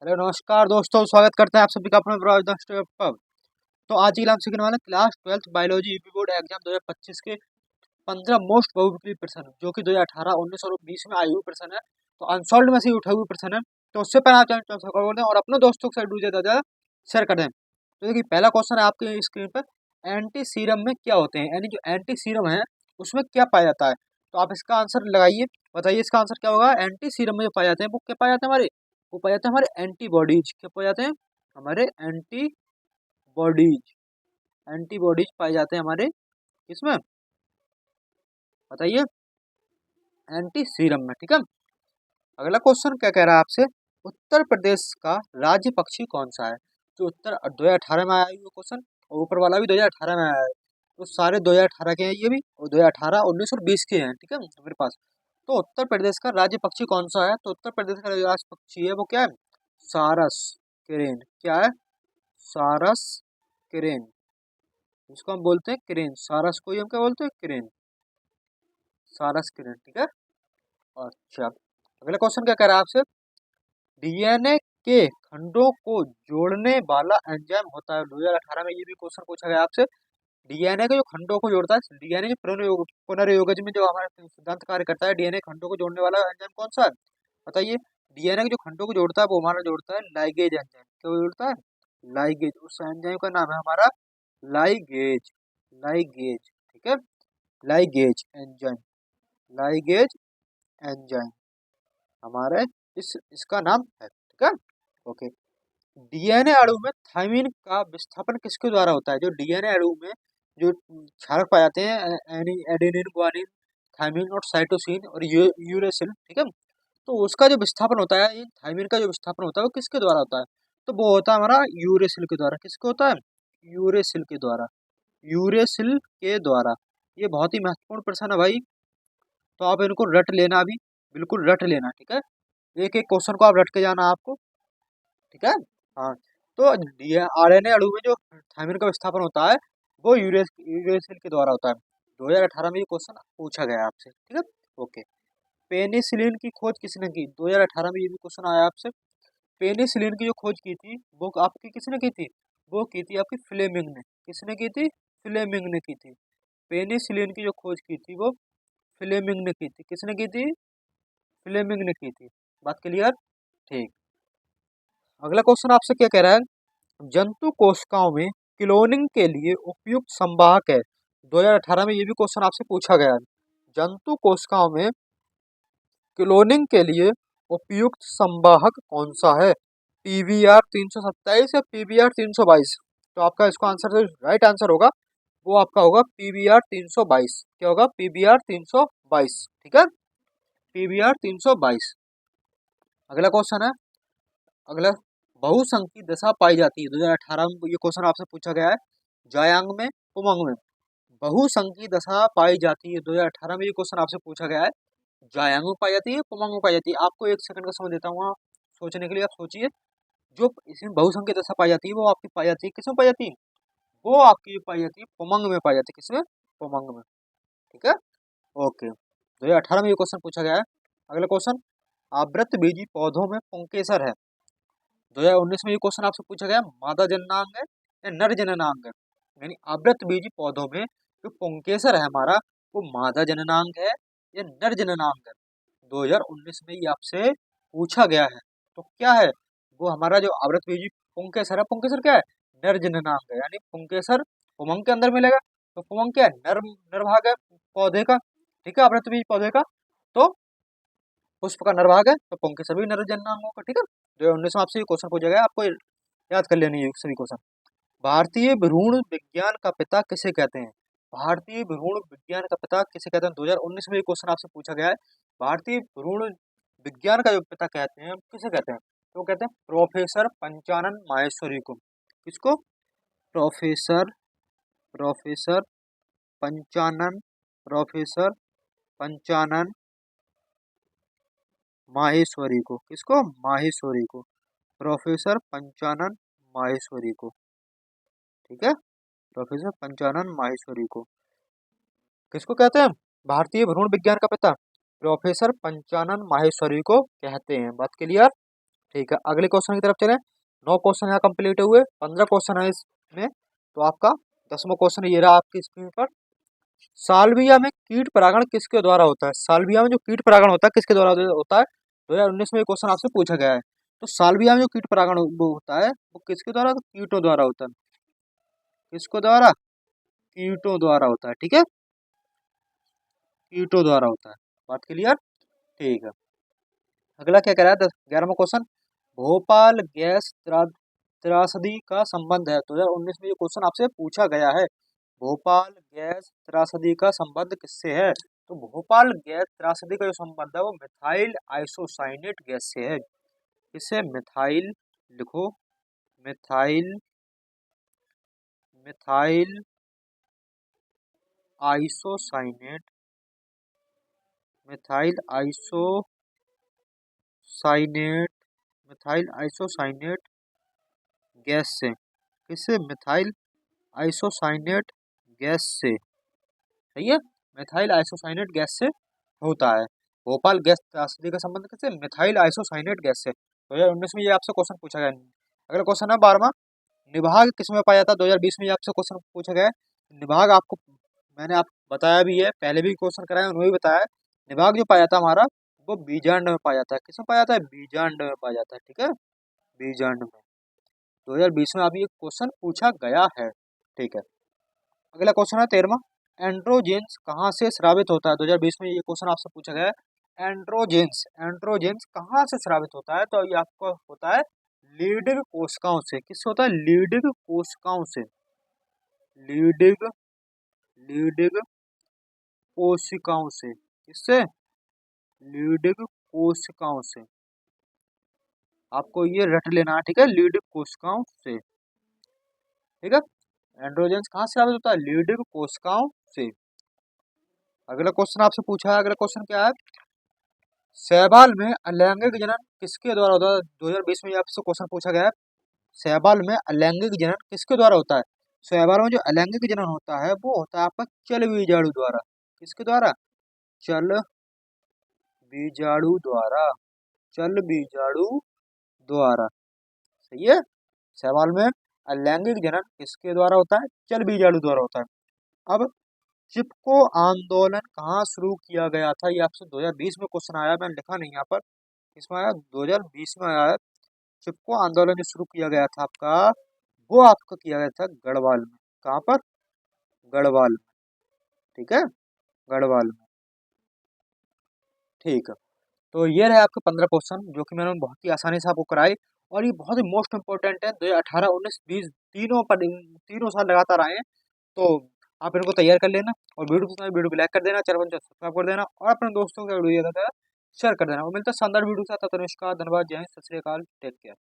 Hello नमस्कार दोस्तों, स्वागत करते हैं आप सभी का अपने ब्राउज पब। तो आज की हम सीखने वाले class 12th biology UP board exam 2025 के 15 मोस्ट बहुमुखी प्रश्न जो कि 2018, 19 और 20 में आए हुए प्रश्न है। तो अनसॉल्व में से ही उठे हुए प्रश्न है। तो उससे पहले आप चैनल सब्सक्राइब कर दें और अपने दोस्तों के साथ वीडियो ज़्यादा शेयर कर दें। तो देखिए, पहला क्वेश्चन है आपके स्क्रीन पर, एंटी सीरम में क्या होते हैं, यानी जो एंटी सीरम है उसमें क्या पाया जाता है। तो आप इसका आंसर लगाइए, बताइए इसका आंसर क्या होगा। एंटी सीरम में जो पाए जाते हैं वो क्या पाए जाते हैं हमारे, वो पाए जाते हैं हमारे एंटीबॉडीज। क्या पाए जाते हैं हमारे एंटीबॉडीज। एंटीबॉडीज पाए जाते हैं हमारे किसमें, बताइए, एंटी सीरम में। ठीक है, अगला क्वेश्चन क्या कह रहा है आपसे, उत्तर प्रदेश का राज्य पक्षी कौन सा है। जो उत्तर 2018 में आया है ये क्वेश्चन, और ऊपर वाला भी 2018 में आया है। तो सारे 2018 के हैं ये भी, और 2018, 19 और 20 के हैं। ठीक है मेरे पास। तो उत्तर प्रदेश का राज्य पक्षी कौन सा है, तो उत्तर प्रदेश का जो राज्य पक्षी है वो क्या है, सारस किरेन। क्या है, सारस किरेन। इसको हम बोलते हैं किरेन, सारस को ही हम क्या बोलते हैं, किरेन, सारस किरेन। ठीक है, अच्छा। अगला क्वेश्चन क्या कह रहा है आपसे, डीएनए के खंडों को जोड़ने वाला एंजाइम होता है। 2018 में ये भी क्वेश्चन पूछा गया आपसे। डीएनए के जो खंडों को जोड़ता है, डीएनए जो पुनर्योगज में जो हमारा सिद्धांत कार्य करता है, डीएनए खंडों को जोड़ने वाला एंजाइम कौन सा है, बताइए। डीएनए के जो खंडों को जोड़ता है वो हमारा जोड़ता है लाइगेज एंजाइम। क्या जोड़ता है, लाइगेज। उस एंजाइम का नाम है हमारा लाइगेज। लाइगेज, ठीक है, लाइगेज एंजाइम। लाइगेज एंजाइम हमारे इसका नाम है। ठीक है, ओके। डीएनए अणु में थायमिन का विस्थापन किसके द्वारा होता है। जो डीएनए अणु में जो क्षारक पाए जाते हैं, एडेनिन, ग्वानिन, थायमिन और साइटोसिन और यूरेसिल। ठीक है, तो उसका जो विस्थापन होता है, इन थायमिन का जो विस्थापन होता है वो किसके द्वारा होता है, तो वो होता है हमारा यूरेसिल के द्वारा। किसके होता है, यूरेसिल के द्वारा। यूरेसिल के द्वारा। ये बहुत ही महत्वपूर्ण प्रश्न है भाई, तो आप इनको रट लेना, अभी बिल्कुल रट लेना। ठीक है, एक एक क्वेश्चन को आप रट के जाना आपको। ठीक है, हाँ। तो आरएनए अणु में जो थायमिन का विस्थापन होता है वो यूरेसिल के द्वारा होता है। 2018 में ये क्वेश्चन पूछा गया आपसे। ठीक है, ओके। पेनिसिलिन की खोज किसने की, 2018 में ये भी क्वेश्चन आया आपसे। पेनिसिलिन की जो खोज की थी वो आपकी किसने की थी, वो की थी आपकी फ्लेमिंग ने। किसने की थी, फ्लेमिंग ने की थी। पेनिसिलिन की जो खोज की थी वो फ्लेमिंग ने की थी। किसने की थी, फ्लेमिंग ने की थी। बात क्लियर, ठीक। अगला क्वेश्चन आपसे क्या कह रहा है, जंतु कोशिकाओं में क्लोनिंग के लिए उपयुक्त संवाहक है। 2018 में ये भी क्वेश्चन आपसे पूछा गया है। जंतु कोशिकाओं में क्लोनिंग के लिए उपयुक्त संवाहक कौन सा है, पीवीआर 327 या पीवीआर 322। तो आपका इसको आंसर, जो राइट आंसर होगा वो आपका होगा पीवीआर 322। क्या होगा, पीवीआर 322। ठीक है, पीवीआर 322। अगला क्वेश्चन है, अगला, बहुसंकी दशा पाई जाती है। 2018 में ये क्वेश्चन आपसे पूछा गया है, जायांग में, उमंग में बहुसंकी दशा पाई जाती है। 2018 में ये क्वेश्चन आपसे पूछा गया है, जायांग में पाई जाती है, उमंग में पाई जाती है। आपको एक सेकंड का समय देता हूँ सोचने के लिए, आप सोचिए। जो इसमें बहुसंख्य दशा पाई जाती है वो आपकी पाई जाती है किसमें पाई जाती है, वो आपकी पाई जाती है उमंग में पाई जाती है। किसमें, उमंग में। ठीक है, ओके। 2018 में ये क्वेश्चन पूछा गया है। अगला क्वेश्चन, आवृतबीजी पौधों में पुंकेसर है। 2019 में ये क्वेश्चन आपसे पूछा गया, मादा जननांग है या नर जननांग है। यानी आवृतबीजी पौधों में जो पुंकेसर है हमारा, वो मादा जननांग है या नर जननांग है। 2019 में ये आपसे पूछा गया है। तो क्या है, वो हमारा जो आवृतबीजी पुंकेसर है, पुंकेसर क्या है, नर जननांग है। यानी पुंकेसर उमंग के अंदर मिलेगा। तो उमंग क्या है, नर नर भाग है पौधे का। ठीक है, आवृतबीजी पौधे का। तो पुष्प का नर भाग है, तो पुंकेसर भी नर जननांग होगा। ठीक है, 2019 में आपसे ये क्वेश्चन पूछा गया, आपको याद कर लेनी है सभी क्वेश्चन। भारतीय भ्रूण विज्ञान का पिता किसे कहते हैं। भारतीय भ्रूण विज्ञान का पिता किसे कहते हैं, 2019 में ये क्वेश्चन आपसे पूछा गया है। भारतीय भ्रूण विज्ञान का जो पिता कहते हैं किसे कहते हैं, तो कहते हैं प्रोफेसर पंचानन माहेश्वरी को। किसको, professor, professor Panchanan, professor Panchanan Maheshwari को। किसको, माहेश्वरी को, प्रोफेसर पंचानन माहेश्वरी को। ठीक है, प्रोफेसर पंचानन माहेश्वरी को किसको कहते हैं, भारतीय भ्रूण विज्ञान का पिता प्रोफेसर पंचानन माहेश्वरी को कहते हैं। बात क्लियर, ठीक है, अगले क्वेश्चन की तरफ चलें। 9 क्वेश्चन यहाँ कंप्लीट हुए, 15 क्वेश्चन है इसमें। तो आपका 10वां क्वेश्चन ये रहा आपकी स्क्रीन पर। साल्विया में कीट परागण किसके द्वारा होता है? साल्विया में जो कीट परागण होता है किसके द्वारा होता है? 2019 में ये क्वेश्चन आपसे पूछा गया है। तो साल्विया में जो कीट परागण वो होता है वो किसके द्वारा? तो कीटों द्वारा होता है। किसको द्वारा? कीटों द्वारा होता है। ठीक है, कीटों द्वारा होता है। बात क्लियर? ठीक है, अगला क्या कह रहा है? 11वां क्वेश्चन। भोपाल गैस त्रासदी का संबंध है। 2019 में ये क्वेश्चन आपसे पूछा गया है। भोपाल गैस त्रासदी का संबंध किससे है? तो भोपाल गैस त्रासदी का जो संबंध है वो मिथाइल आइसोसाइनेट गैस से है। किससे? मिथाइल, लिखो, methyl, methyl isocyanate, methyl isocyanate, methyl isocyanate gas से। किससे? मिथाइल आइसोसाइनेट गैस से। सही है, मिथाइल आइसोसाइनेट गैस से होता है। भोपाल गैस त्रासदी का संबंध किससे? मिथाइल आइसोसाइनेट गैस से। 2019 में ये आपसे क्वेश्चन पूछा गया है। अगला क्वेश्चन है 12वां। निभाग किसमें पाया जाता है? 2020 में ये आपसे क्वेश्चन पूछा गया है। निभाग आपको मैंने आप बताया भी है, पहले भी क्वेश्चन कराया उन्होंने भी बताया है। निभाग जो पाया जाता है हमारा वो बीजांड में पाया जाता है। किसमें पाया जाता है? बीजांड में पाया जाता है। ठीक है, बीजांड में। 2020 में अभी ये क्वेश्चन पूछा गया है। ठीक है, अगला क्वेश्चन है 13वां। एंड्रोजेंस कहाँ से स्रावित होता है? 2020 में ये क्वेश्चन आपसे पूछा गया है। एंड्रोजेंस, एंड्रोजेंस कहाँ से स्रावित होता है? तो ये आपको होता है लीडिग कोशिकाओं से। किससे होता है? लीडिग कोशिकाओं से। लीडिग, लीडिग कोशिकाओं से। किससे? लीडिग कोशिकाओं से। आपको ये रट लेना है। ठीक है, लीडिग कोशिकाओं से। ठीक है, एंड्रोजेंस कहाँ से स्रावित होता है? लीडिग कोशिकाओं से। अगला क्वेश्चन आपसे पूछा है। अगला क्वेश्चन क्या है? शैवाल में अलैंगिक जनन किसके द्वारा होता है? 2020 में आपसे क्वेश्चन पूछा गया है। शैवाल में अलैंगिक जनन किसके द्वारा होता है? शैवाल में जो अलैंगिक जनन होता है वो होता है आपका चल बीजाणु द्वारा। किसके द्वारा? चल बीजाणु द्वारा। चल बीजाणु द्वारा। सही है, शैवाल में अलैंगिक जनन किसके द्वारा होता है? चल बीजाणु द्वारा होता है। अब चिपको आंदोलन कहाँ शुरू किया गया था? ये आपसे 2020 में क्वेश्चन आया, मैंने लिखा नहीं यहाँ पर। इसमें आया 2020 में आया है। चिपको आंदोलन जो शुरू किया गया था आपका वो आपका किया गया था गढ़वाल में। कहाँ पर? गढ़वाल में। ठीक है, गढ़वाल में। ठीक है, तो ये रहे आपके 15 क्वेश्चन जो कि मैंने बहुत ही आसानी से आपको कराए। और ये बहुत ही मोस्ट इंपॉर्टेंट है। 2018, 19, 20 तीनों पर, तीनों साल लगातार आए हैं। तो आप इनको तैयार कर लेना और वीडियो को लाइक कर देना, चैनल को सब्सक्राइब कर देना और अपने दोस्तों के वीडियो शेयर कर देना। वो मिलता है शानदार वीडियो के साथ। तब तक नमस्कार, धन्यवाद, जय हिंद, सत श्री अकाल, टेक केयर।